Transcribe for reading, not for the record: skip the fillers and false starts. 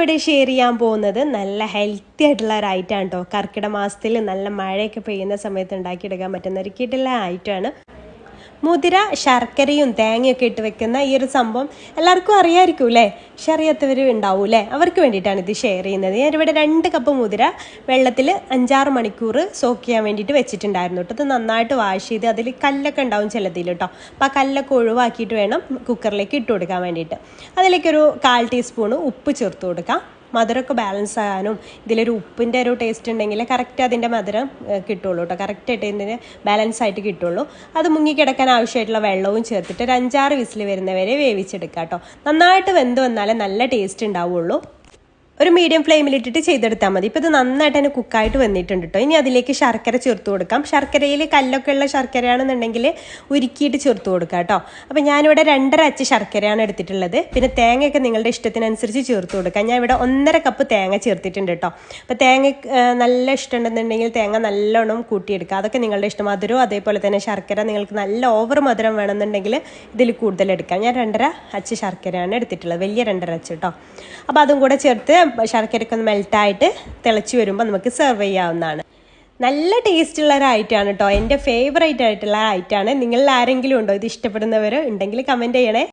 ഇന്നിവിടെ ഷെയർ ചെയ്യാൻ പോകുന്നത് നല്ല ഹെൽത്തി ആയിട്ടുള്ള ഒരു ഐറ്റമാണ് കേട്ടോ. കർക്കിടക മാസത്തിൽ നല്ല മഴയൊക്കെ പെയ്യുന്ന സമയത്ത് ഉണ്ടാക്കിയെടുക്കാൻ പറ്റുന്ന ഒരു കിട്ടുള്ള ഐറ്റമാണ്. മുതിര ശർക്കരയും തേങ്ങയൊക്കെ ഇട്ട് വെക്കുന്ന ഈ ഒരു സംഭവം എല്ലാവർക്കും അറിയാമായിരിക്കും അല്ലേ? പക്ഷെ അറിയാത്തവർ ഉണ്ടാവും അല്ലേ? അവർക്ക് വേണ്ടിയിട്ടാണ് ഇത് ഷെയർ ചെയ്യുന്നത്. ഞാനിവിടെ 2 കപ്പ് മുതിര വെള്ളത്തിൽ 5-6 മണിക്കൂർ സോക്ക് ചെയ്യാൻ വേണ്ടിയിട്ട് വെച്ചിട്ടുണ്ടായിരുന്നു കേട്ടോ. ഇത് നന്നായിട്ട് വാഷ് ചെയ്ത് അതിൽ കല്ലൊക്കെ ഉണ്ടാവും ചിലതിൽ കേട്ടോ. അപ്പോൾ ആ കല്ലൊക്കെ ഒഴിവാക്കിയിട്ട് വേണം കുക്കറിലേക്ക് ഇട്ട് കൊടുക്കാൻ വേണ്ടിയിട്ട്. അതിലേക്കൊരു 1/4 ടീസ്പൂൺ ഉപ്പ് ചേർത്ത് കൊടുക്കാം. മധുരമൊക്കെ ബാലൻസ് ആകാനും ഇതിലൊരു ഉപ്പിൻ്റെ ഒരു ടേസ്റ്റ് ഉണ്ടെങ്കിൽ കറക്റ്റ് അതിൻ്റെ മധുരം കിട്ടുള്ളൂ കേട്ടോ. കറക്റ്റായിട്ട് ഇതിന് ബാലൻസ് ആയിട്ട് കിട്ടുള്ളൂ. അത് മുങ്ങിക്കിടക്കാൻ ആവശ്യമായിട്ടുള്ള വെള്ളവും ചേർത്തിട്ട് ഒരു 5-6 വിസിൽ വരുന്നവരെ വേവിച്ചെടുക്കാം കേട്ടോ. നന്നായിട്ട് വെന്ത് വന്നാലേ നല്ല ടേസ്റ്റ് ഉണ്ടാവുള്ളൂ. ഒരു മീഡിയം ഫ്ലെയിമിലിട്ടിട്ട് ചെയ്തെടുത്താൽ മതി. ഇപ്പോൾ ഇത് നന്നായിട്ട് തന്നെ കുക്കായിട്ട് വന്നിട്ടുണ്ട് കേട്ടോ. ഇനി അതിലേക്ക് ശർക്കര ചേർത്ത് കൊടുക്കാം. ശർക്കരയിൽ കല്ലൊക്കെ ഉള്ള ശർക്കരയാണെന്നുണ്ടെങ്കിൽ ഉരുക്കിയിട്ട് ചേർത്ത് കൊടുക്കാം കേട്ടോ. അപ്പോൾ ഞാനിവിടെ 2.5 അച്ച് ശർക്കരയാണ് എടുത്തിട്ടുള്ളത്. പിന്നെ തേങ്ങയൊക്കെ നിങ്ങളുടെ ഇഷ്ടത്തിനനുസരിച്ച് ചേർത്ത് കൊടുക്കാം. ഞാൻ ഇവിടെ 1.5 കപ്പ് തേങ്ങ ചേർത്തിട്ടുണ്ട് കേട്ടോ. അപ്പോൾ തേങ്ങ നല്ല ഇഷ്ടമുണ്ടെന്നുണ്ടെങ്കിൽ തേങ്ങ നല്ലോണം കൂട്ടിയെടുക്കുക. അതൊക്കെ നിങ്ങളുടെ ഇഷ്ടം. മധുരവും അതേപോലെ തന്നെ ശർക്കര നിങ്ങൾക്ക് നല്ല ഓവർ മധുരം വേണമെന്നുണ്ടെങ്കിൽ ഇതിൽ കൂടുതൽ എടുക്കാം. ഞാൻ 2.5 അച്ച് ശർക്കരയാണ് എടുത്തിട്ടുള്ളത്, വലിയ 2.5 അച്ച് കേട്ടോ. അപ്പോൾ അതും കൂടെ ചേർത്ത് ശർക്കരയൊക്കെ ഒന്ന് മെൽറ്റായിട്ട് തിളച്ച് വരുമ്പോൾ നമുക്ക് സെർവ് ചെയ്യാവുന്നതാണ്. നല്ല ടേസ്റ്റുള്ള ഒരു ഐറ്റമാണ് കേട്ടോ. എൻ്റെ ഫേവറേറ്റ് ആയിട്ടുള്ള ഐറ്റമാണ്. നിങ്ങളിൽ ആരെങ്കിലും ഉണ്ടോ ഇത് ഇഷ്ടപ്പെടുന്നവർ? ഉണ്ടെങ്കിൽ കമൻറ്റ് ചെയ്യണേ.